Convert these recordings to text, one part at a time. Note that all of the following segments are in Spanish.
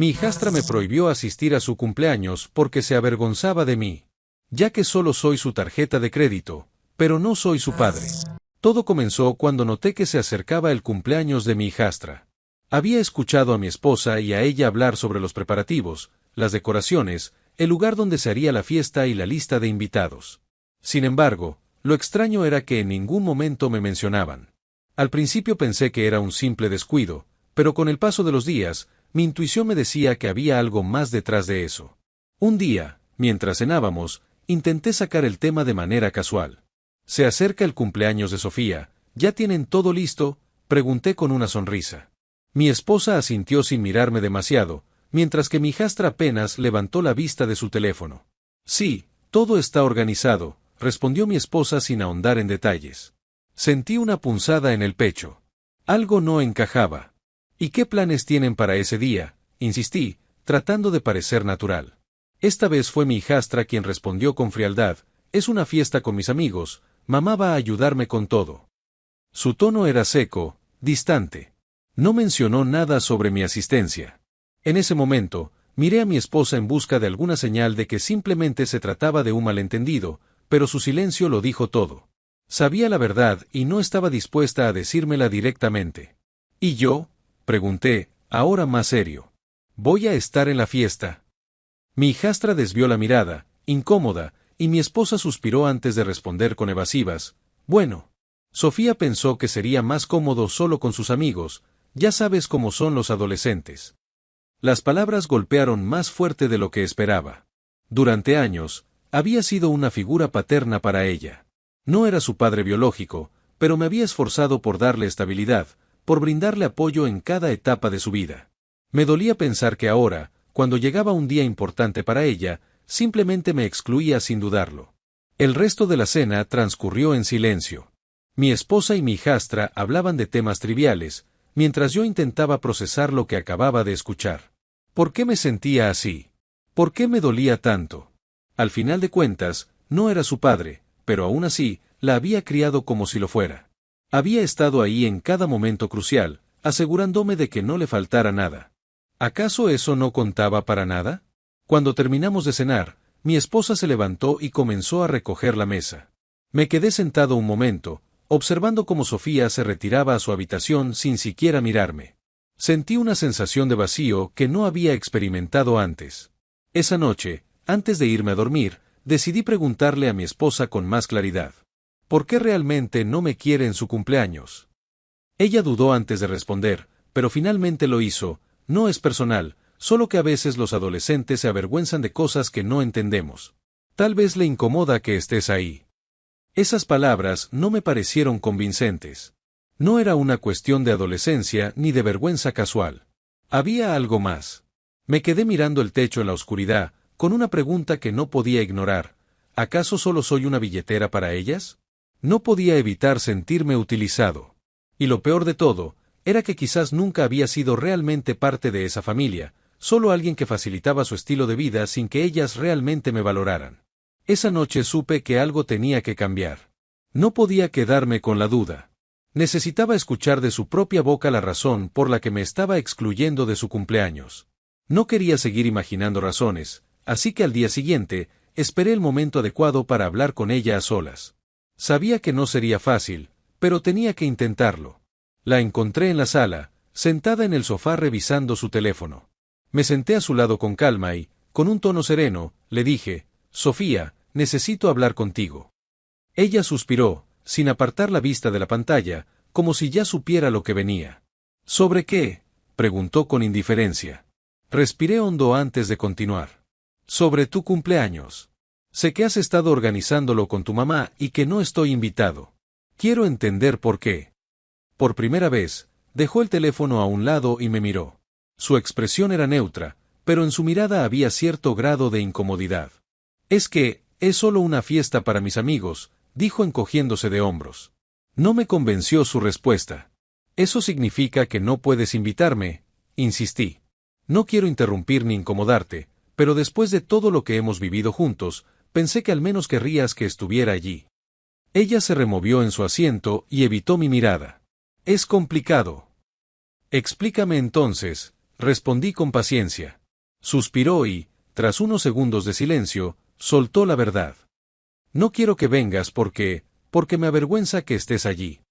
Mi hijastra me prohibió asistir a su cumpleaños porque se avergonzaba de mí, ya que solo soy su tarjeta de crédito, pero no soy su padre. Todo comenzó cuando noté que se acercaba el cumpleaños de mi hijastra. Había escuchado a mi esposa y a ella hablar sobre los preparativos, las decoraciones, el lugar donde se haría la fiesta y la lista de invitados. Sin embargo, lo extraño era que en ningún momento me mencionaban. Al principio pensé que era un simple descuido, pero con el paso de los días, mi intuición me decía que había algo más detrás de eso. Un día, mientras cenábamos, intenté sacar el tema de manera casual. «Se acerca el cumpleaños de Sofía, ¿ya tienen todo listo?», pregunté con una sonrisa. Mi esposa asintió sin mirarme demasiado, mientras que mi hijastra apenas levantó la vista de su teléfono. «Sí, todo está organizado», respondió mi esposa sin ahondar en detalles. Sentí una punzada en el pecho. Algo no encajaba. «¿Y qué planes tienen para ese día?», insistí, tratando de parecer natural. Esta vez fue mi hijastra quien respondió con frialdad: «Es una fiesta con mis amigos, mamá va a ayudarme con todo». Su tono era seco, distante. No mencionó nada sobre mi asistencia. En ese momento, miré a mi esposa en busca de alguna señal de que simplemente se trataba de un malentendido, pero su silencio lo dijo todo. Sabía la verdad y no estaba dispuesta a decírmela directamente. «¿Y yo?», pregunté, ahora más serio. «¿Voy a estar en la fiesta?». Mi hijastra desvió la mirada, incómoda, y mi esposa suspiró antes de responder con evasivas: «Bueno». Sofía pensó que sería más cómodo solo con sus amigos, ya sabes cómo son los adolescentes. Las palabras golpearon más fuerte de lo que esperaba. Durante años, había sido una figura paterna para ella. No era su padre biológico, pero me había esforzado por darle estabilidad, por brindarle apoyo en cada etapa de su vida. Me dolía pensar que ahora, cuando llegaba un día importante para ella, simplemente me excluía sin dudarlo. El resto de la cena transcurrió en silencio. Mi esposa y mi hijastra hablaban de temas triviales, mientras yo intentaba procesar lo que acababa de escuchar. ¿Por qué me sentía así? ¿Por qué me dolía tanto? Al final de cuentas, no era su padre, pero aún así, la había criado como si lo fuera. Había estado ahí en cada momento crucial, asegurándome de que no le faltara nada. ¿Acaso eso no contaba para nada? Cuando terminamos de cenar, mi esposa se levantó y comenzó a recoger la mesa. Me quedé sentado un momento, observando cómo Sofía se retiraba a su habitación sin siquiera mirarme. Sentí una sensación de vacío que no había experimentado antes. Esa noche, antes de irme a dormir, decidí preguntarle a mi esposa con más claridad: ¿por qué realmente no me quiere en su cumpleaños? Ella dudó antes de responder, pero finalmente lo hizo: «No es personal, solo que a veces los adolescentes se avergüenzan de cosas que no entendemos. Tal vez le incomoda que estés ahí». Esas palabras no me parecieron convincentes. No era una cuestión de adolescencia ni de vergüenza casual. Había algo más. Me quedé mirando el techo en la oscuridad, con una pregunta que no podía ignorar: ¿acaso solo soy una billetera para ellas? No podía evitar sentirme utilizado. Y lo peor de todo, era que quizás nunca había sido realmente parte de esa familia, solo alguien que facilitaba su estilo de vida sin que ellas realmente me valoraran. Esa noche supe que algo tenía que cambiar. No podía quedarme con la duda. Necesitaba escuchar de su propia boca la razón por la que me estaba excluyendo de su cumpleaños. No quería seguir imaginando razones, así que al día siguiente, esperé el momento adecuado para hablar con ella a solas. Sabía que no sería fácil, pero tenía que intentarlo. La encontré en la sala, sentada en el sofá revisando su teléfono. Me senté a su lado con calma y, con un tono sereno, le dije: «Sofía, necesito hablar contigo». Ella suspiró, sin apartar la vista de la pantalla, como si ya supiera lo que venía. «¿Sobre qué?», preguntó con indiferencia. Respiré hondo antes de continuar. «Sobre tu cumpleaños. Sé que has estado organizándolo con tu mamá y que no estoy invitado. Quiero entender por qué». Por primera vez, dejó el teléfono a un lado y me miró. Su expresión era neutra, pero en su mirada había cierto grado de incomodidad. «Es solo una fiesta para mis amigos», dijo encogiéndose de hombros. No me convenció su respuesta. «¿Eso significa que no puedes invitarme?», insistí. «No quiero interrumpir ni incomodarte, pero después de todo lo que hemos vivido juntos, pensé que al menos querrías que estuviera allí». Ella se removió en su asiento y evitó mi mirada. «Es complicado». «Explícame entonces», respondí con paciencia. Suspiró y, tras unos segundos de silencio, soltó la verdad. No quiero que vengas porque me avergüenza que estés allí.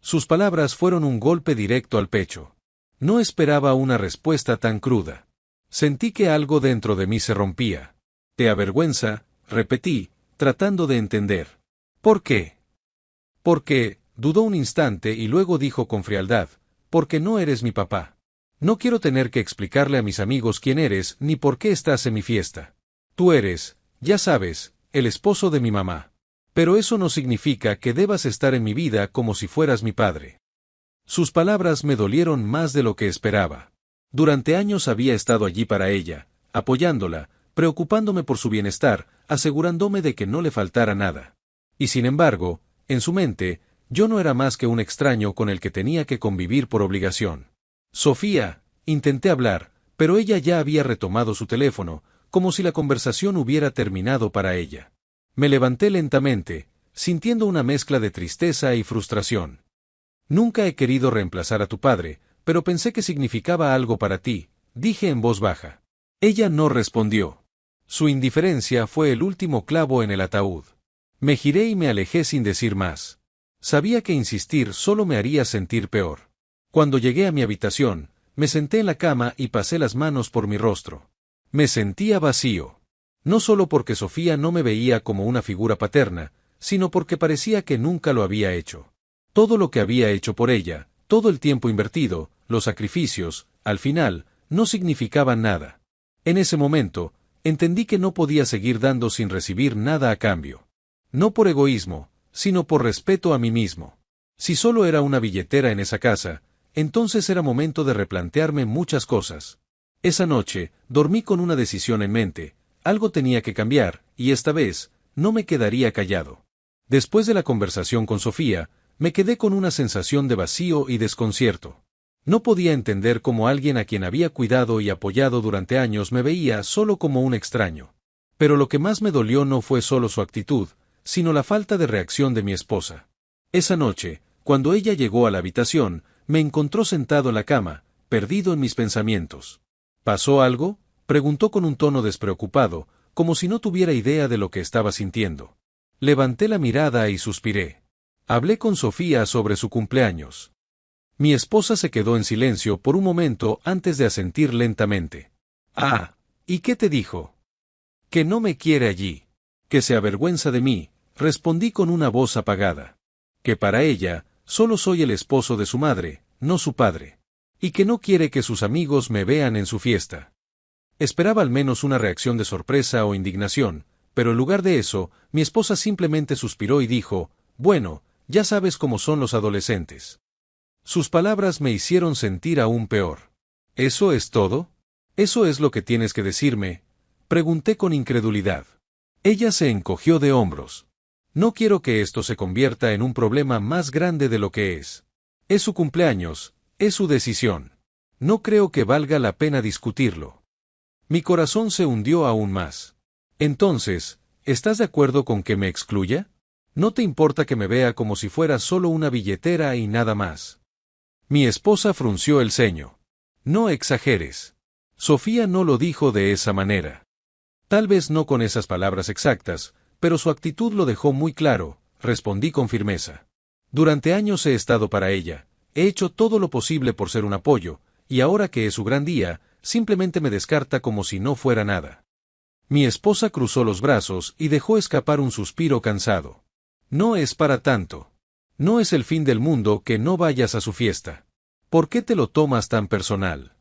Sus palabras fueron un golpe directo al pecho. No esperaba una respuesta tan cruda. Sentí que algo dentro de mí se rompía. ¿Te avergüenza?, repetí, tratando de entender. ¿Por qué? Porque, dudó un instante y luego dijo con frialdad, porque no eres mi papá. No quiero tener que explicarle a mis amigos quién eres ni por qué estás en mi fiesta. Tú eres, ya sabes, el esposo de mi mamá. Pero eso no significa que debas estar en mi vida como si fueras mi padre. Sus palabras me dolieron más de lo que esperaba. Durante años había estado allí para ella, apoyándola, preocupándome por su bienestar, asegurándome de que no le faltara nada. Y sin embargo, en su mente, yo no era más que un extraño con el que tenía que convivir por obligación. Sofía, intenté hablar, pero ella ya había retomado su teléfono, como si la conversación hubiera terminado para ella. Me levanté lentamente, sintiendo una mezcla de tristeza y frustración. Nunca he querido reemplazar a tu padre, pero pensé que significaba algo para ti, dije en voz baja. Ella no respondió. Su indiferencia fue el último clavo en el ataúd. Me giré y me alejé sin decir más. Sabía que insistir solo me haría sentir peor. Cuando llegué a mi habitación, me senté en la cama y pasé las manos por mi rostro. Me sentía vacío. No solo porque Sofía no me veía como una figura paterna, sino porque parecía que nunca lo había hecho. Todo lo que había hecho por ella, todo el tiempo invertido, los sacrificios, al final, no significaban nada. En ese momento, entendí que no podía seguir dando sin recibir nada a cambio. No por egoísmo, sino por respeto a mí mismo. Si solo era una billetera en esa casa, entonces era momento de replantearme muchas cosas. Esa noche, dormí con una decisión en mente, algo tenía que cambiar, y esta vez, no me quedaría callado. Después de la conversación con Sofía, me quedé con una sensación de vacío y desconcierto. No podía entender cómo alguien a quien había cuidado y apoyado durante años me veía solo como un extraño. Pero lo que más me dolió no fue solo su actitud, sino la falta de reacción de mi esposa. Esa noche, cuando ella llegó a la habitación, me encontró sentado en la cama, perdido en mis pensamientos. ¿Pasó algo?, preguntó con un tono despreocupado, como si no tuviera idea de lo que estaba sintiendo. Levanté la mirada y suspiré. Hablé con Sofía sobre su cumpleaños. Mi esposa se quedó en silencio por un momento antes de asentir lentamente. Ah, ¿y qué te dijo? Que no me quiere allí. Que se avergüenza de mí, respondí con una voz apagada. Que para ella, solo soy el esposo de su madre, no su padre. Y que no quiere que sus amigos me vean en su fiesta. Esperaba al menos una reacción de sorpresa o indignación, pero en lugar de eso, mi esposa simplemente suspiró y dijo, bueno, ya sabes cómo son los adolescentes. Sus palabras me hicieron sentir aún peor. ¿Eso es todo? ¿Eso es lo que tienes que decirme?, pregunté con incredulidad. Ella se encogió de hombros. No quiero que esto se convierta en un problema más grande de lo que es. Es su cumpleaños, es su decisión. No creo que valga la pena discutirlo. Mi corazón se hundió aún más. Entonces, ¿estás de acuerdo con que me excluya? ¿No te importa que me vea como si fuera solo una billetera y nada más? Mi esposa frunció el ceño. No exageres. Sofía no lo dijo de esa manera. Tal vez no con esas palabras exactas, pero su actitud lo dejó muy claro, respondí con firmeza. Durante años he estado para ella, he hecho todo lo posible por ser un apoyo, y ahora que es su gran día, simplemente me descarta como si no fuera nada. Mi esposa cruzó los brazos y dejó escapar un suspiro cansado. No es para tanto. No es el fin del mundo que no vayas a su fiesta. ¿Por qué te lo tomas tan personal?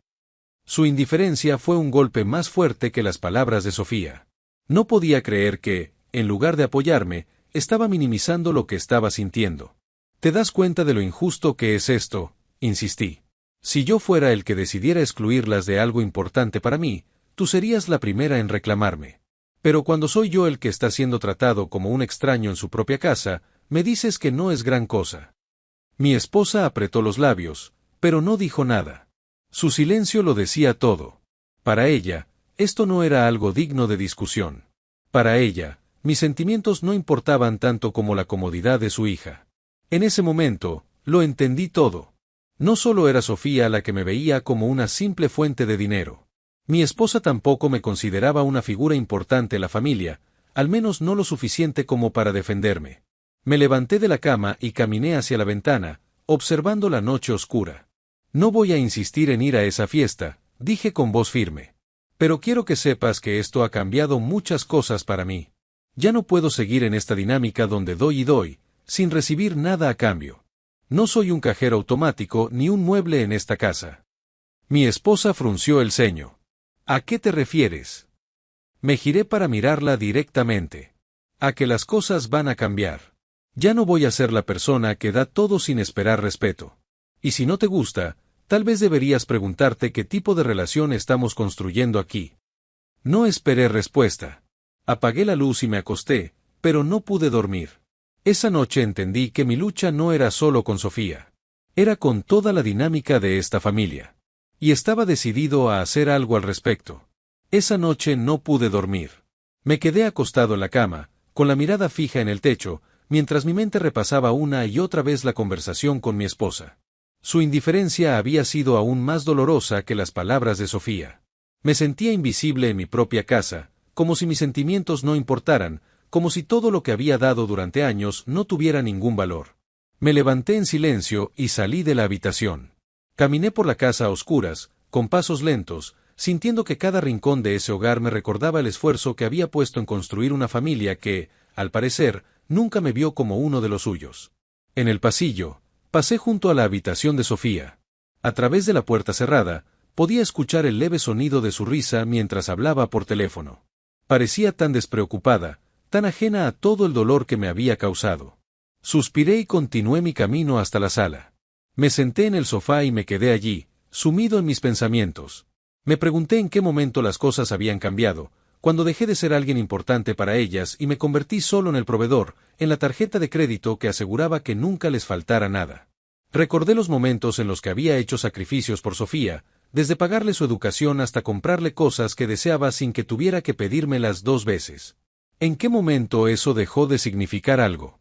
Su indiferencia fue un golpe más fuerte que las palabras de Sofía. No podía creer que, en lugar de apoyarme, estaba minimizando lo que estaba sintiendo. ¿Te das cuenta de lo injusto que es esto?, insistí. Si yo fuera el que decidiera excluirlas de algo importante para mí, tú serías la primera en reclamarme. Pero cuando soy yo el que está siendo tratado como un extraño en su propia casa, me dices que no es gran cosa. Mi esposa apretó los labios, pero no dijo nada. Su silencio lo decía todo. Para ella, esto no era algo digno de discusión. Para ella, mis sentimientos no importaban tanto como la comodidad de su hija. En ese momento, lo entendí todo. No solo era Sofía la que me veía como una simple fuente de dinero. Mi esposa tampoco me consideraba una figura importante en la familia, al menos no lo suficiente como para defenderme. Me levanté de la cama y caminé hacia la ventana, observando la noche oscura. No voy a insistir en ir a esa fiesta, dije con voz firme. Pero quiero que sepas que esto ha cambiado muchas cosas para mí. Ya no puedo seguir en esta dinámica donde doy y doy, sin recibir nada a cambio. No soy un cajero automático ni un mueble en esta casa. Mi esposa frunció el ceño. ¿A qué te refieres? Me giré para mirarla directamente. A que las cosas van a cambiar. Ya no voy a ser la persona que da todo sin esperar respeto. Y si no te gusta, tal vez deberías preguntarte qué tipo de relación estamos construyendo aquí. No esperé respuesta. Apagué la luz y me acosté, pero no pude dormir. Esa noche entendí que mi lucha no era solo con Sofía. Era con toda la dinámica de esta familia. Y estaba decidido a hacer algo al respecto. Esa noche no pude dormir. Me quedé acostado en la cama, con la mirada fija en el techo, mientras mi mente repasaba una y otra vez la conversación con mi esposa. Su indiferencia había sido aún más dolorosa que las palabras de Sofía. Me sentía invisible en mi propia casa, como si mis sentimientos no importaran, como si todo lo que había dado durante años no tuviera ningún valor. Me levanté en silencio y salí de la habitación. Caminé por la casa a oscuras, con pasos lentos, sintiendo que cada rincón de ese hogar me recordaba el esfuerzo que había puesto en construir una familia que, al parecer, nunca me vio como uno de los suyos. En el pasillo, pasé junto a la habitación de Sofía. A través de la puerta cerrada, podía escuchar el leve sonido de su risa mientras hablaba por teléfono. Parecía tan despreocupada, tan ajena a todo el dolor que me había causado. Suspiré y continué mi camino hasta la sala. Me senté en el sofá y me quedé allí, sumido en mis pensamientos. Me pregunté en qué momento las cosas habían cambiado, cuando dejé de ser alguien importante para ellas y me convertí solo en el proveedor, en la tarjeta de crédito que aseguraba que nunca les faltara nada. Recordé los momentos en los que había hecho sacrificios por Sofía, desde pagarle su educación hasta comprarle cosas que deseaba sin que tuviera que pedírmelas 2 veces. ¿En qué momento eso dejó de significar algo?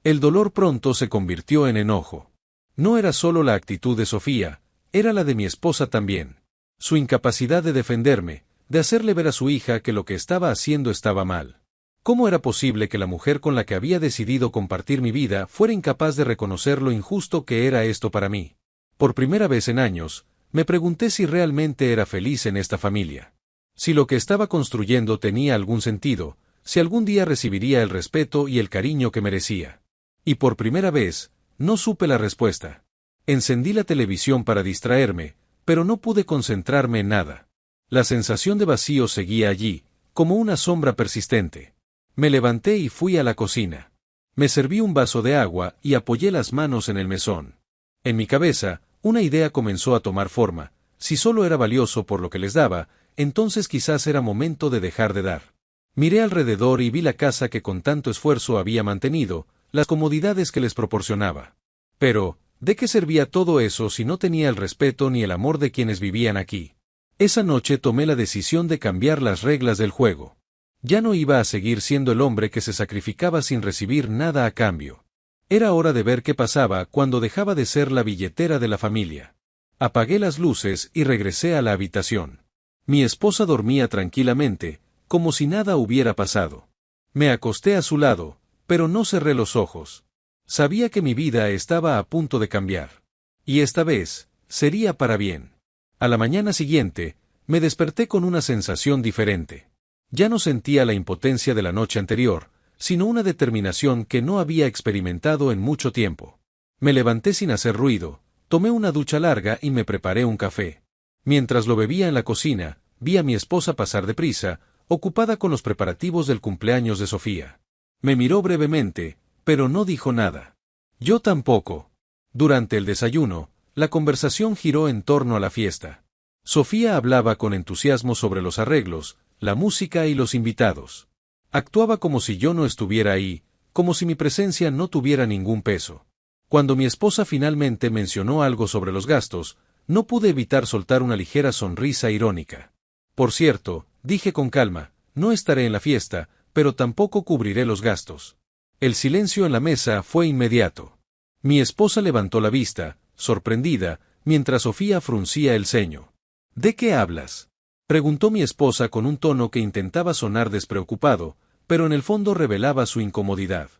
El dolor pronto se convirtió en enojo. No era solo la actitud de Sofía, era la de mi esposa también. Su incapacidad de defenderme, de hacerle ver a su hija que lo que estaba haciendo estaba mal. ¿Cómo era posible que la mujer con la que había decidido compartir mi vida fuera incapaz de reconocer lo injusto que era esto para mí? Por primera vez en años, me pregunté si realmente era feliz en esta familia. Si lo que estaba construyendo tenía algún sentido, si algún día recibiría el respeto y el cariño que merecía. Y por primera vez, no supe la respuesta. Encendí la televisión para distraerme, pero no pude concentrarme en nada. La sensación de vacío seguía allí, como una sombra persistente. Me levanté y fui a la cocina. Me serví un vaso de agua y apoyé las manos en el mesón. En mi cabeza, una idea comenzó a tomar forma. Si solo era valioso por lo que les daba, entonces quizás era momento de dejar de dar. Miré alrededor y vi la casa que con tanto esfuerzo había mantenido, las comodidades que les proporcionaba. Pero, ¿de qué servía todo eso si no tenía el respeto ni el amor de quienes vivían aquí? Esa noche tomé la decisión de cambiar las reglas del juego. Ya no iba a seguir siendo el hombre que se sacrificaba sin recibir nada a cambio. Era hora de ver qué pasaba cuando dejaba de ser la billetera de la familia. Apagué las luces y regresé a la habitación. Mi esposa dormía tranquilamente, como si nada hubiera pasado. Me acosté a su lado, pero no cerré los ojos. Sabía que mi vida estaba a punto de cambiar. Y esta vez, sería para bien. A la mañana siguiente, me desperté con una sensación diferente. Ya no sentía la impotencia de la noche anterior, sino una determinación que no había experimentado en mucho tiempo. Me levanté sin hacer ruido, tomé una ducha larga y me preparé un café. Mientras lo bebía en la cocina, vi a mi esposa pasar deprisa, ocupada con los preparativos del cumpleaños de Sofía. Me miró brevemente, pero no dijo nada. Yo tampoco. Durante el desayuno, la conversación giró en torno a la fiesta. Sofía hablaba con entusiasmo sobre los arreglos, la música y los invitados. Actuaba como si yo no estuviera ahí, como si mi presencia no tuviera ningún peso. Cuando mi esposa finalmente mencionó algo sobre los gastos, no pude evitar soltar una ligera sonrisa irónica. Por cierto, dije con calma, no estaré en la fiesta, pero tampoco cubriré los gastos. El silencio en la mesa fue inmediato. Mi esposa levantó la vista, sorprendida, mientras Sofía fruncía el ceño. ¿De qué hablas?, preguntó mi esposa con un tono que intentaba sonar despreocupado, pero en el fondo revelaba su incomodidad.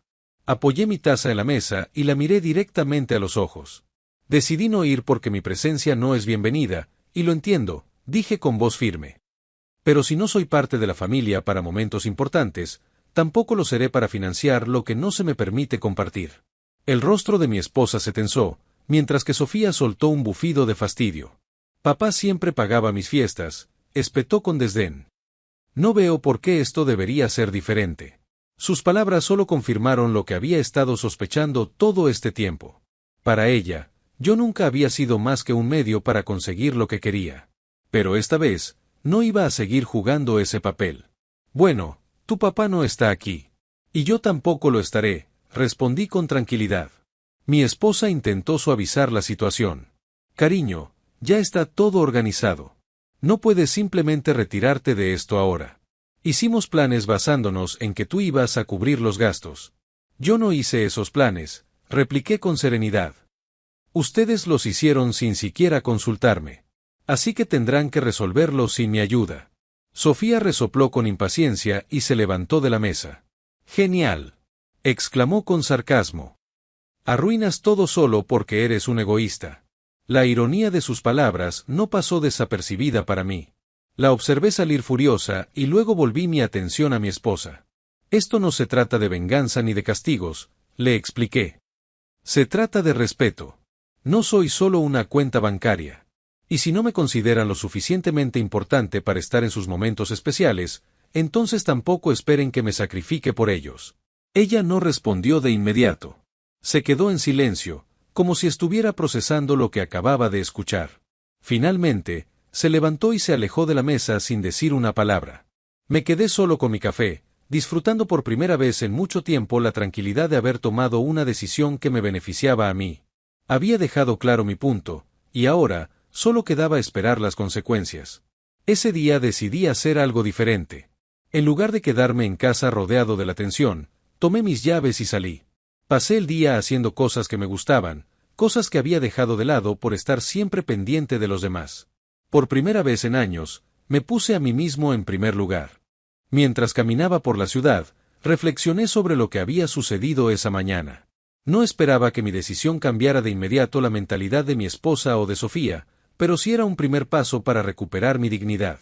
Apoyé mi taza en la mesa y la miré directamente a los ojos. Decidí no ir porque mi presencia no es bienvenida, y lo entiendo, dije con voz firme. Pero si no soy parte de la familia para momentos importantes, tampoco lo seré para financiar lo que no se me permite compartir. El rostro de mi esposa se tensó, mientras que Sofía soltó un bufido de fastidio. Papá siempre pagaba mis fiestas, espetó con desdén. No veo por qué esto debería ser diferente. Sus palabras solo confirmaron lo que había estado sospechando todo este tiempo. Para ella, yo nunca había sido más que un medio para conseguir lo que quería. Pero esta vez, no iba a seguir jugando ese papel. Bueno, tu papá no está aquí. Y yo tampoco lo estaré, respondí con tranquilidad. Mi esposa intentó suavizar la situación. Cariño, ya está todo organizado. No puedes simplemente retirarte de esto ahora. Hicimos planes basándonos en que tú ibas a cubrir los gastos. Yo no hice esos planes, repliqué con serenidad. Ustedes los hicieron sin siquiera consultarme. Así que tendrán que resolverlo sin mi ayuda. Sofía resopló con impaciencia y se levantó de la mesa. Genial, exclamó con sarcasmo. Arruinas todo solo porque eres un egoísta. La ironía de sus palabras no pasó desapercibida para mí. La observé salir furiosa y luego volví mi atención a mi esposa. Esto no se trata de venganza ni de castigos, le expliqué. Se trata de respeto. No soy solo una cuenta bancaria. Y si no me consideran lo suficientemente importante para estar en sus momentos especiales, entonces tampoco esperen que me sacrifique por ellos. Ella no respondió de inmediato. Se quedó en silencio, como si estuviera procesando lo que acababa de escuchar. Finalmente, se levantó y se alejó de la mesa sin decir una palabra. Me quedé solo con mi café, disfrutando por primera vez en mucho tiempo la tranquilidad de haber tomado una decisión que me beneficiaba a mí. Había dejado claro mi punto, y ahora, solo quedaba esperar las consecuencias. Ese día decidí hacer algo diferente. En lugar de quedarme en casa rodeado de la tensión, tomé mis llaves y salí. Pasé el día haciendo cosas que me gustaban, cosas que había dejado de lado por estar siempre pendiente de los demás. Por primera vez en años, me puse a mí mismo en primer lugar. Mientras caminaba por la ciudad, reflexioné sobre lo que había sucedido esa mañana. No esperaba que mi decisión cambiara de inmediato la mentalidad de mi esposa o de Sofía, pero sí era un primer paso para recuperar mi dignidad.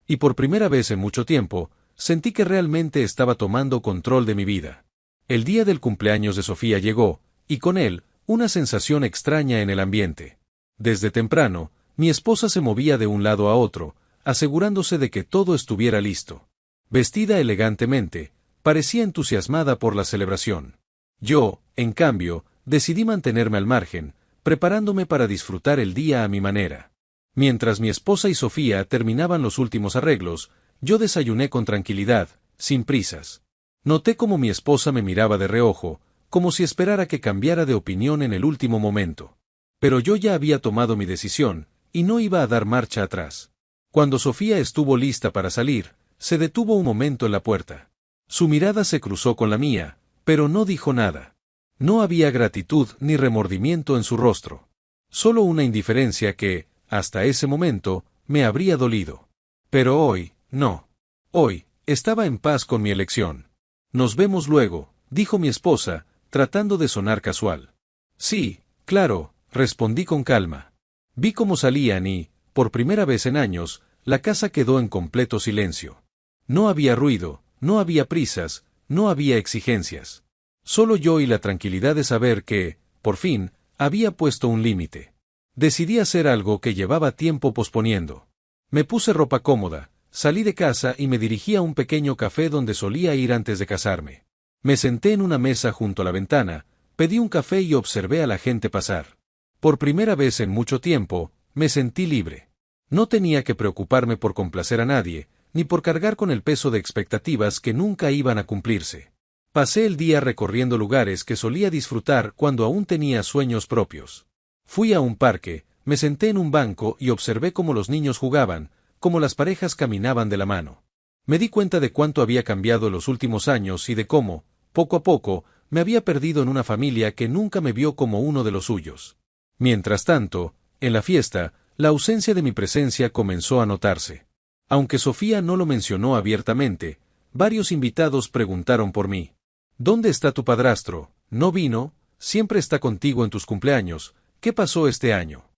Y por primera vez en mucho tiempo, sentí que realmente estaba tomando control de mi vida. El día del cumpleaños de Sofía llegó, y con él, una sensación extraña en el ambiente. Desde temprano, mi esposa se movía de un lado a otro, asegurándose de que todo estuviera listo. Vestida elegantemente, parecía entusiasmada por la celebración. Yo, en cambio, decidí mantenerme al margen, preparándome para disfrutar el día a mi manera. Mientras mi esposa y Sofía terminaban los últimos arreglos, yo desayuné con tranquilidad, sin prisas. Noté cómo mi esposa me miraba de reojo, como si esperara que cambiara de opinión en el último momento. Pero yo ya había tomado mi decisión, y no iba a dar marcha atrás. Cuando Sofía estuvo lista para salir, se detuvo un momento en la puerta. Su mirada se cruzó con la mía, pero no dijo nada. No había gratitud ni remordimiento en su rostro. Solo una indiferencia que, hasta ese momento, me habría dolido. Pero hoy, no. Hoy, estaba en paz con mi elección. Nos vemos luego, dijo mi esposa, tratando de sonar casual. Sí, claro, respondí con calma. Vi cómo salían y, por primera vez en años, la casa quedó en completo silencio. No había ruido, no había prisas, no había exigencias. Solo yo y la tranquilidad de saber que, por fin, había puesto un límite. Decidí hacer algo que llevaba tiempo posponiendo. Me puse ropa cómoda, salí de casa y me dirigí a un pequeño café donde solía ir antes de casarme. Me senté en una mesa junto a la ventana, pedí un café y observé a la gente pasar. Por primera vez en mucho tiempo, me sentí libre. No tenía que preocuparme por complacer a nadie, ni por cargar con el peso de expectativas que nunca iban a cumplirse. Pasé el día recorriendo lugares que solía disfrutar cuando aún tenía sueños propios. Fui a un parque, me senté en un banco y observé cómo los niños jugaban, cómo las parejas caminaban de la mano. Me di cuenta de cuánto había cambiado en los últimos años y de cómo, poco a poco, me había perdido en una familia que nunca me vio como uno de los suyos. Mientras tanto, en la fiesta, la ausencia de mi presencia comenzó a notarse. Aunque Sofía no lo mencionó abiertamente, varios invitados preguntaron por mí. ¿Dónde está tu padrastro? ¿No vino? Siempre está contigo en tus cumpleaños. ¿Qué pasó este año?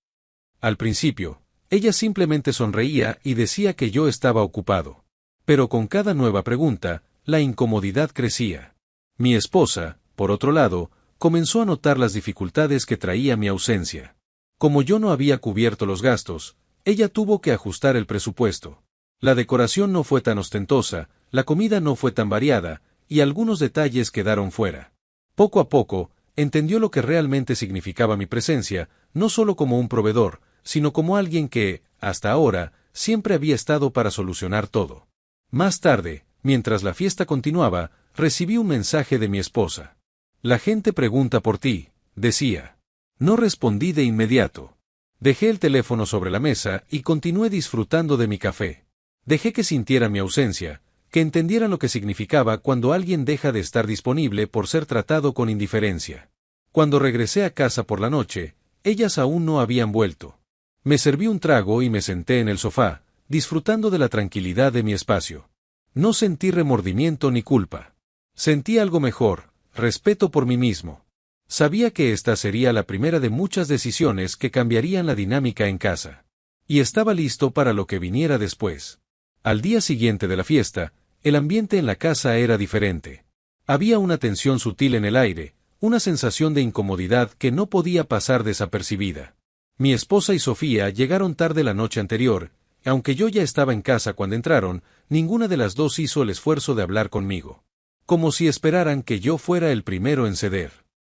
Al principio, ella simplemente sonreía y decía que yo estaba ocupado. Pero con cada nueva pregunta, la incomodidad crecía. Mi esposa, por otro lado, comenzó a notar las dificultades que traía mi ausencia. Como yo no había cubierto los gastos, ella tuvo que ajustar el presupuesto. La decoración no fue tan ostentosa, la comida no fue tan variada, y algunos detalles quedaron fuera. Poco a poco, entendió lo que realmente significaba mi presencia, no solo como un proveedor, sino como alguien que, hasta ahora, siempre había estado para solucionar todo. Más tarde, mientras la fiesta continuaba, recibí un mensaje de mi esposa. La gente pregunta por ti, decía. No respondí de inmediato. Dejé el teléfono sobre la mesa y continué disfrutando de mi café. Dejé que sintieran mi ausencia, que entendieran lo que significaba cuando alguien deja de estar disponible por ser tratado con indiferencia. Cuando regresé a casa por la noche, ellas aún no habían vuelto. Me serví un trago y me senté en el sofá, disfrutando de la tranquilidad de mi espacio. No sentí remordimiento ni culpa. Sentí algo mejor, respeto por mí mismo. Sabía que esta sería la primera de muchas decisiones que cambiarían la dinámica en casa. Y estaba listo para lo que viniera después. Al día siguiente de la fiesta, el ambiente en la casa era diferente. Había una tensión sutil en el aire, una sensación de incomodidad que no podía pasar desapercibida. Mi esposa y Sofía llegaron tarde la noche anterior, y aunque yo ya estaba en casa cuando entraron, ninguna de las dos hizo el esfuerzo de hablar conmigo. Como si esperaran que yo fuera el primero en ceder.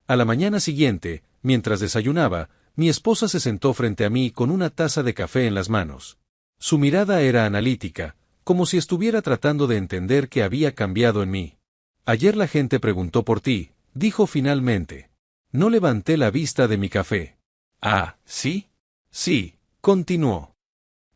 A la mañana siguiente, mientras desayunaba, mi esposa se sentó frente a mí con una taza de café en las manos. Su mirada era analítica, como si estuviera tratando de entender qué había cambiado en mí. Ayer la gente preguntó por ti, dijo finalmente. No levanté la vista de mi café. Ah, ¿sí? Sí, continuó.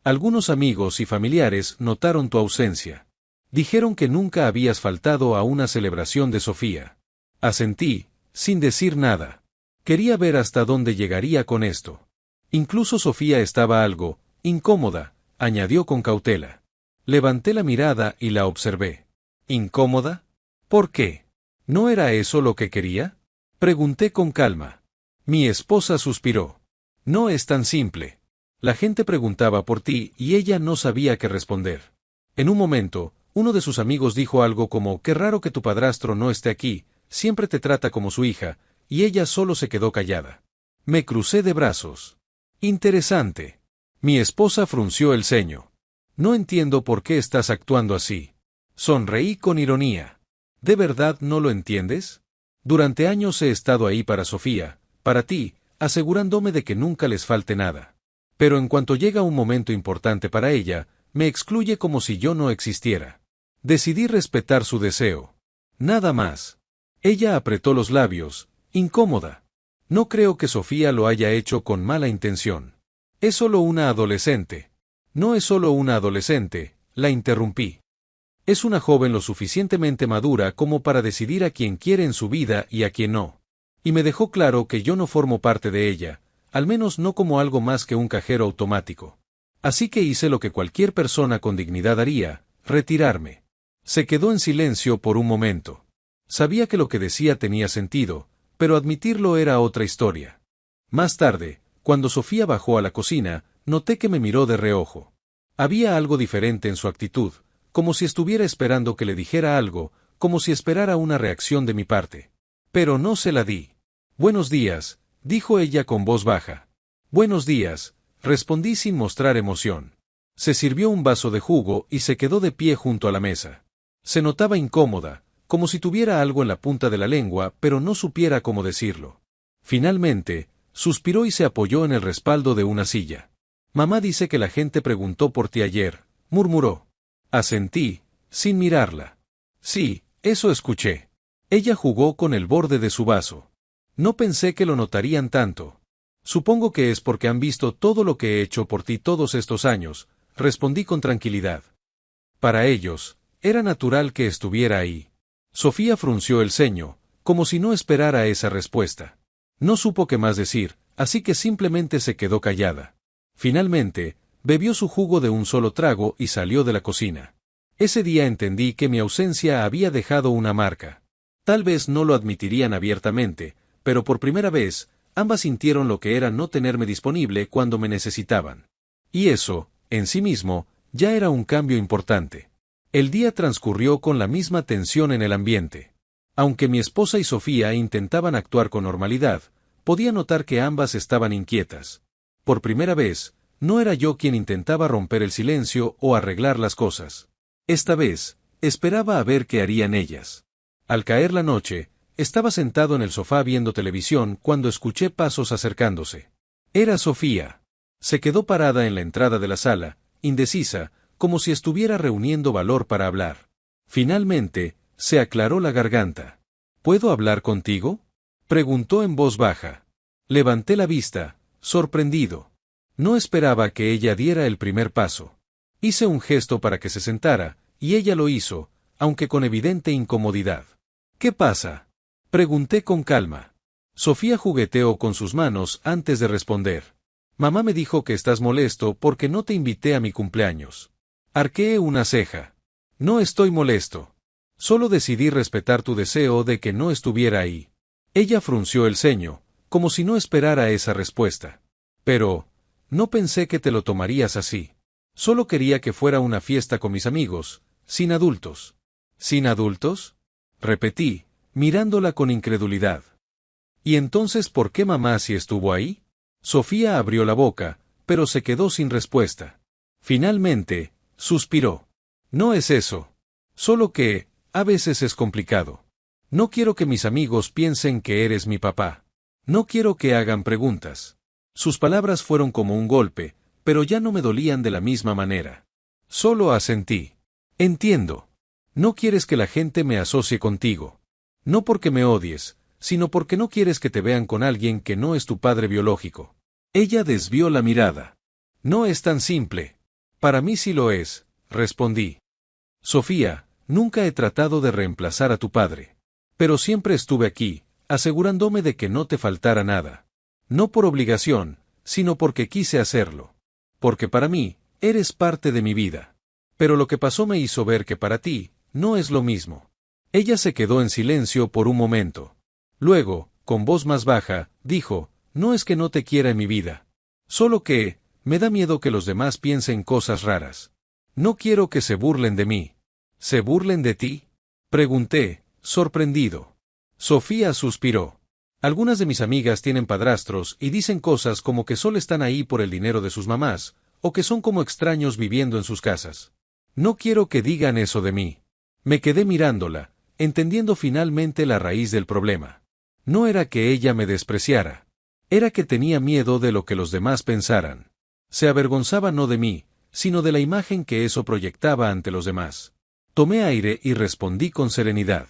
Algunos amigos y familiares notaron tu ausencia. Dijeron que nunca habías faltado a una celebración de Sofía. Asentí, sin decir nada. Quería ver hasta dónde llegaría con esto. Incluso Sofía estaba algo incómoda, añadió con cautela. Levanté la mirada y la observé. ¿Incómoda? ¿Por qué? ¿No era eso lo que quería? Pregunté con calma. Mi esposa suspiró. No es tan simple. La gente preguntaba por ti y ella no sabía qué responder. En un momento, uno de sus amigos dijo algo como: qué raro que tu padrastro no esté aquí, siempre te trata como su hija, y ella solo se quedó callada. Me crucé de brazos. Interesante. Mi esposa frunció el ceño. No entiendo por qué estás actuando así. Sonreí con ironía. ¿De verdad no lo entiendes? Durante años he estado ahí para Sofía, para ti, asegurándome de que nunca les falte nada. Pero en cuanto llega un momento importante para ella, me excluye como si yo no existiera. Decidí respetar su deseo. Nada más. Ella apretó los labios, incómoda. No creo que Sofía lo haya hecho con mala intención. Es solo una adolescente. No es solo una adolescente, la interrumpí. Es una joven lo suficientemente madura como para decidir a quién quiere en su vida y a quién no. Y me dejó claro que yo no formo parte de ella, al menos no como algo más que un cajero automático. Así que hice lo que cualquier persona con dignidad haría, retirarme. Se quedó en silencio por un momento. Sabía que lo que decía tenía sentido, pero admitirlo era otra historia. Más tarde, cuando Sofía bajó a la cocina, noté que me miró de reojo. Había algo diferente en su actitud, como si estuviera esperando que le dijera algo, como si esperara una reacción de mi parte. Pero no se la di. Buenos días, dijo ella con voz baja. Buenos días, respondí sin mostrar emoción. Se sirvió un vaso de jugo y se quedó de pie junto a la mesa. Se notaba incómoda, como si tuviera algo en la punta de la lengua, pero no supiera cómo decirlo. Finalmente, suspiró y se apoyó en el respaldo de una silla. Mamá dice que la gente preguntó por ti ayer, murmuró. Asentí, sin mirarla. Sí, eso escuché. Ella jugó con el borde de su vaso. No pensé que lo notarían tanto. Supongo que es porque han visto todo lo que he hecho por ti todos estos años, respondí con tranquilidad. Para ellos, era natural que estuviera ahí. Sofía frunció el ceño, como si no esperara esa respuesta. No supo qué más decir, así que simplemente se quedó callada. Finalmente, bebió su jugo de un solo trago y salió de la cocina. Ese día entendí que mi ausencia había dejado una marca. Tal vez no lo admitirían abiertamente, pero por primera vez, ambas sintieron lo que era no tenerme disponible cuando me necesitaban. Y eso, en sí mismo, ya era un cambio importante. El día transcurrió con la misma tensión en el ambiente. Aunque mi esposa y Sofía intentaban actuar con normalidad, podía notar que ambas estaban inquietas. Por primera vez, no era yo quien intentaba romper el silencio o arreglar las cosas. Esta vez, esperaba a ver qué harían ellas. Al caer la noche, estaba sentado en el sofá viendo televisión cuando escuché pasos acercándose. Era Sofía. Se quedó parada en la entrada de la sala, indecisa, como si estuviera reuniendo valor para hablar. Finalmente, se aclaró la garganta. ¿Puedo hablar contigo?, preguntó en voz baja. Levanté la vista, sorprendido. No esperaba que ella diera el primer paso. Hice un gesto para que se sentara, y ella lo hizo, aunque con evidente incomodidad. ¿Qué pasa?, pregunté con calma. Sofía jugueteó con sus manos antes de responder. Mamá me dijo que estás molesto porque no te invité a mi cumpleaños. Arqueé una ceja. No estoy molesto. Solo decidí respetar tu deseo de que no estuviera ahí. Ella frunció el ceño, como si no esperara esa respuesta. Pero, no pensé que te lo tomarías así. Solo quería que fuera una fiesta con mis amigos, sin adultos. ¿Sin adultos?, repetí, mirándola con incredulidad. ¿Y entonces por qué mamá sí estuvo ahí? Sofía abrió la boca, pero se quedó sin respuesta. Finalmente, suspiró. No es eso. Solo que, a veces es complicado. No quiero que mis amigos piensen que eres mi papá. No quiero que hagan preguntas. Sus palabras fueron como un golpe, pero ya no me dolían de la misma manera. Solo asentí. Entiendo. No quieres que la gente me asocie contigo. No porque me odies, sino porque no quieres que te vean con alguien que no es tu padre biológico. Ella desvió la mirada. No es tan simple. Para mí sí lo es, respondí. Sofía, nunca he tratado de reemplazar a tu padre. Pero siempre estuve aquí, asegurándome de que no te faltara nada. No por obligación, sino porque quise hacerlo. Porque para mí, eres parte de mi vida. Pero lo que pasó me hizo ver que para ti, no es lo mismo. Ella se quedó en silencio por un momento. Luego, con voz más baja, dijo, no es que no te quiera en mi vida. Solo que, me da miedo que los demás piensen cosas raras. No quiero que se burlen de mí. ¿Se burlen de ti?, pregunté, sorprendido. Sofía suspiró. Algunas de mis amigas tienen padrastros y dicen cosas como que solo están ahí por el dinero de sus mamás, o que son como extraños viviendo en sus casas. No quiero que digan eso de mí. Me quedé mirándola, entendiendo finalmente la raíz del problema. No era que ella me despreciara. Era que tenía miedo de lo que los demás pensaran. Se avergonzaba no de mí, sino de la imagen que eso proyectaba ante los demás. Tomé aire y respondí con serenidad.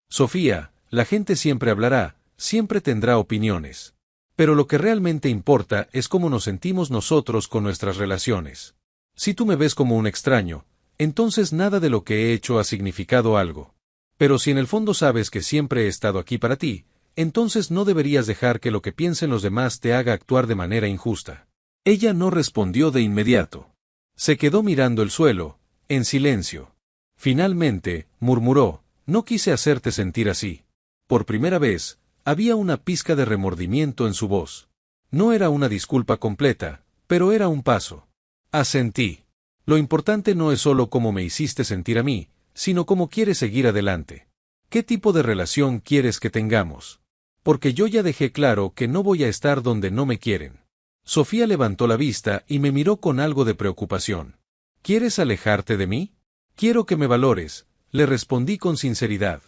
Sofía, la gente siempre hablará, siempre tendrá opiniones. Pero lo que realmente importa es cómo nos sentimos nosotros con nuestras relaciones. Si tú me ves como un extraño, entonces nada de lo que he hecho ha significado algo. Pero si en el fondo sabes que siempre he estado aquí para ti, entonces no deberías dejar que lo que piensen los demás te haga actuar de manera injusta. Ella no respondió de inmediato. Se quedó mirando el suelo, en silencio. Finalmente, murmuró, no quise hacerte sentir así. Por primera vez, había una pizca de remordimiento en su voz. No era una disculpa completa, pero era un paso. Asentí. Lo importante no es solo cómo me hiciste sentir a mí, sino cómo quieres seguir adelante. ¿Qué tipo de relación quieres que tengamos? Porque yo ya dejé claro que no voy a estar donde no me quieren. Sofía levantó la vista y me miró con algo de preocupación. ¿Quieres alejarte de mí? Quiero que me valores, le respondí con sinceridad.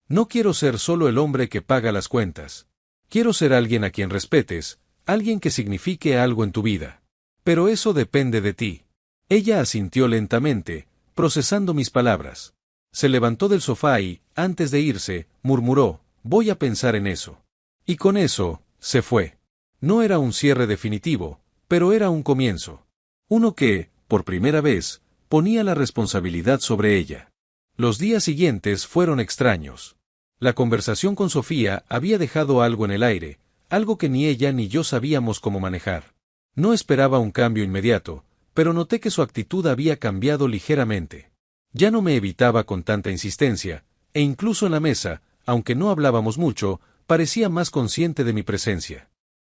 No quiero ser solo el hombre que paga las cuentas. Quiero ser alguien a quien respetes, alguien que signifique algo en tu vida. Pero eso depende de ti. Ella asintió lentamente, procesando mis palabras. Se levantó del sofá y, antes de irse, murmuró, voy a pensar en eso. Y con eso, se fue. No era un cierre definitivo, pero era un comienzo. Uno que, por primera vez, ponía la responsabilidad sobre ella. Los días siguientes fueron extraños. La conversación con Sofía había dejado algo en el aire, algo que ni ella ni yo sabíamos cómo manejar. No esperaba un cambio inmediato, pero noté que su actitud había cambiado ligeramente. Ya no me evitaba con tanta insistencia, e incluso en la mesa, aunque no hablábamos mucho, parecía más consciente de mi presencia.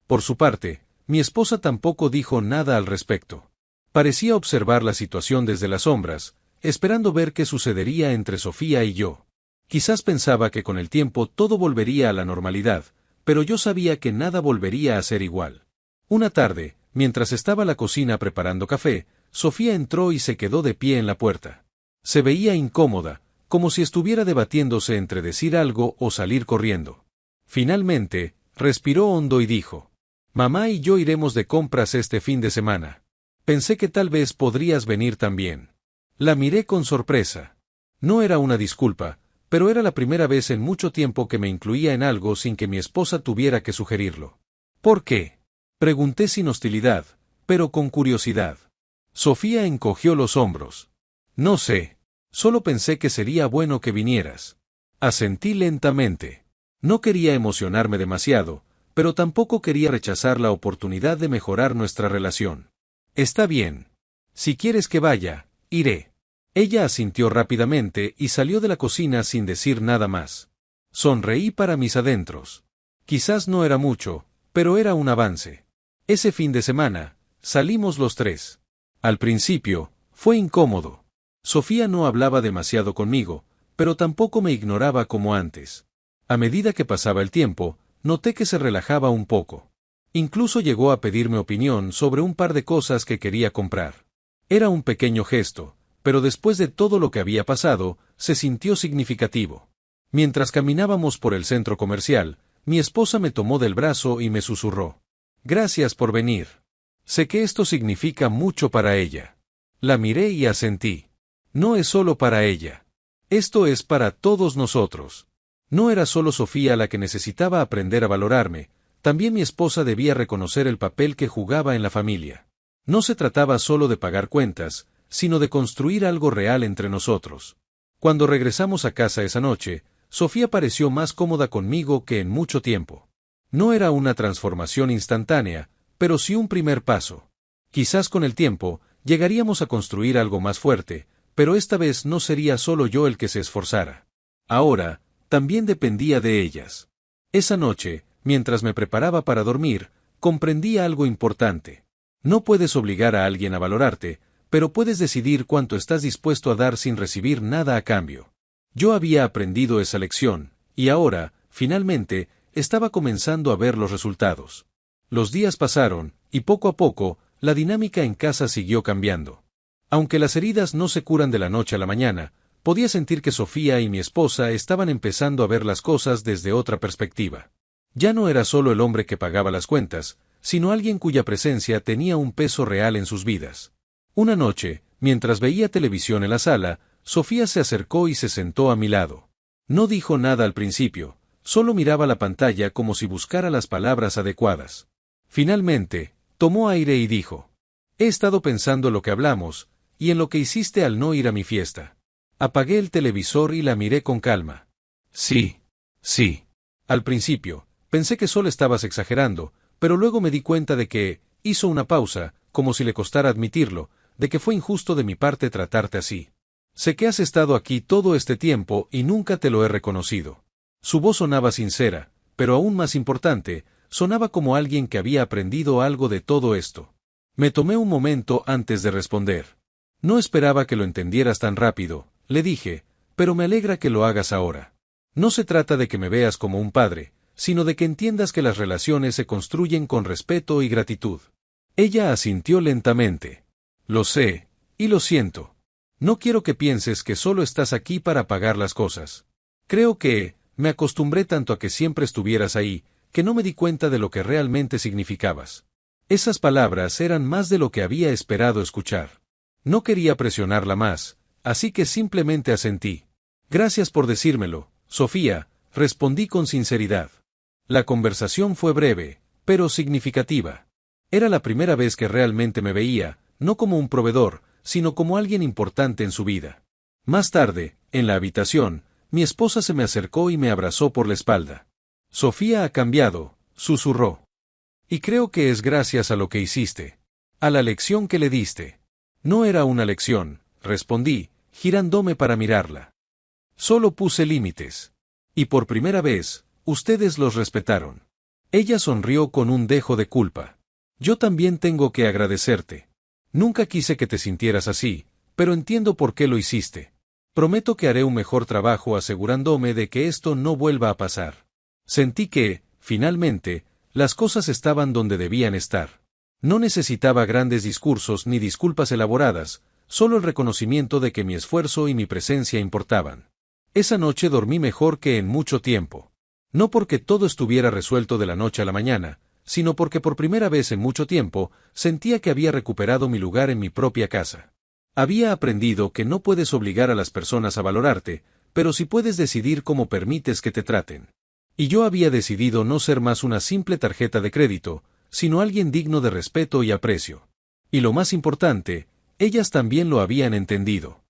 Por su parte, mi esposa tampoco dijo nada al respecto. Parecía observar la situación desde las sombras, esperando ver qué sucedería entre Sofía y yo. Quizás pensaba que con el tiempo todo volvería a la normalidad, pero yo sabía que nada volvería a ser igual. Una tarde, mientras estaba en la cocina preparando café, Sofía entró y se quedó de pie en la puerta. Se veía incómoda, como si estuviera debatiéndose entre decir algo o salir corriendo. Finalmente, respiró hondo y dijo: «Mamá y yo iremos de compras este fin de semana. Pensé que tal vez podrías venir también». La miré con sorpresa. No era una disculpa, pero era la primera vez en mucho tiempo que me incluía en algo sin que mi esposa tuviera que sugerirlo. «¿Por qué?», pregunté sin hostilidad, pero con curiosidad. Sofía encogió los hombros. «No sé. Solo pensé que sería bueno que vinieras». Asentí lentamente. No quería emocionarme demasiado, pero tampoco quería rechazar la oportunidad de mejorar nuestra relación. «Está bien. Si quieres que vaya, iré». Ella asintió rápidamente y salió de la cocina sin decir nada más. Sonreí para mis adentros. Quizás no era mucho, pero era un avance. Ese fin de semana, salimos los tres. Al principio, fue incómodo. Sofía no hablaba demasiado conmigo, pero tampoco me ignoraba como antes. A medida que pasaba el tiempo, noté que se relajaba un poco. Incluso llegó a pedirme opinión sobre un par de cosas que quería comprar. Era un pequeño gesto, pero después de todo lo que había pasado, se sintió significativo. Mientras caminábamos por el centro comercial, mi esposa me tomó del brazo y me susurró: «Gracias por venir. Sé que esto significa mucho para ella». La miré y asentí. No es solo para ella. Esto es para todos nosotros. No era solo Sofía la que necesitaba aprender a valorarme, también mi esposa debía reconocer el papel que jugaba en la familia. No se trataba solo de pagar cuentas, sino de construir algo real entre nosotros. Cuando regresamos a casa esa noche, Sofía pareció más cómoda conmigo que en mucho tiempo. No era una transformación instantánea, pero sí un primer paso. Quizás con el tiempo, llegaríamos a construir algo más fuerte, pero esta vez no sería solo yo el que se esforzara. Ahora, también dependía de ellas. Esa noche, mientras me preparaba para dormir, comprendí algo importante. No puedes obligar a alguien a valorarte, pero puedes decidir cuánto estás dispuesto a dar sin recibir nada a cambio. Yo había aprendido esa lección, y ahora, finalmente, estaba comenzando a ver los resultados. Los días pasaron, y poco a poco, la dinámica en casa siguió cambiando. Aunque las heridas no se curan de la noche a la mañana, podía sentir que Sofía y mi esposa estaban empezando a ver las cosas desde otra perspectiva. Ya no era solo el hombre que pagaba las cuentas, sino alguien cuya presencia tenía un peso real en sus vidas. Una noche, mientras veía televisión en la sala, Sofía se acercó y se sentó a mi lado. No dijo nada al principio, solo miraba la pantalla como si buscara las palabras adecuadas. Finalmente, tomó aire y dijo: «He estado pensando en lo que hablamos, y en lo que hiciste al no ir a mi fiesta». Apagué el televisor y la miré con calma. «Sí. Al principio, pensé que solo estabas exagerando, pero luego me di cuenta de que», hizo una pausa, como si le costara admitirlo, «de que fue injusto de mi parte tratarte así. Sé que has estado aquí todo este tiempo y nunca te lo he reconocido». Su voz sonaba sincera, pero aún más importante, sonaba como alguien que había aprendido algo de todo esto. Me tomé un momento antes de responder. «No esperaba que lo entendieras tan rápido», le dije, «pero me alegra que lo hagas ahora. No se trata de que me veas como un padre, sino de que entiendas que las relaciones se construyen con respeto y gratitud». Ella asintió lentamente. «Lo sé, y lo siento. No quiero que pienses que solo estás aquí para pagar las cosas. Creo que, me acostumbré tanto a que siempre estuvieras ahí, que no me di cuenta de lo que realmente significabas». Esas palabras eran más de lo que había esperado escuchar. No quería presionarla más, así que simplemente asentí. «Gracias por decírmelo, Sofía», respondí con sinceridad. La conversación fue breve, pero significativa. Era la primera vez que realmente me veía, no como un proveedor, sino como alguien importante en su vida. Más tarde, en la habitación, mi esposa se me acercó y me abrazó por la espalda. «Sofía ha cambiado, susurró. Y creo que es gracias a lo que hiciste. A la lección que le diste. No era una lección, respondí, girándome para mirarla. Solo puse límites. Y por primera vez, ustedes los respetaron. Ella sonrió con un dejo de culpa. Yo también tengo que agradecerte. Nunca quise que te sintieras así, pero entiendo por qué lo hiciste. Prometo que haré un mejor trabajo asegurándome de que esto no vuelva a pasar. Sentí que, finalmente, las cosas estaban donde debían estar. No necesitaba grandes discursos ni disculpas elaboradas, solo el reconocimiento de que mi esfuerzo y mi presencia importaban. Esa noche dormí mejor que en mucho tiempo. No porque todo estuviera resuelto de la noche a la mañana, sino porque por primera vez en mucho tiempo, sentía que había recuperado mi lugar en mi propia casa. Había aprendido que no puedes obligar a las personas a valorarte, pero sí puedes decidir cómo permites que te traten. Y yo había decidido no ser más una simple tarjeta de crédito, sino alguien digno de respeto y aprecio. Y lo más importante, ellas también lo habían entendido.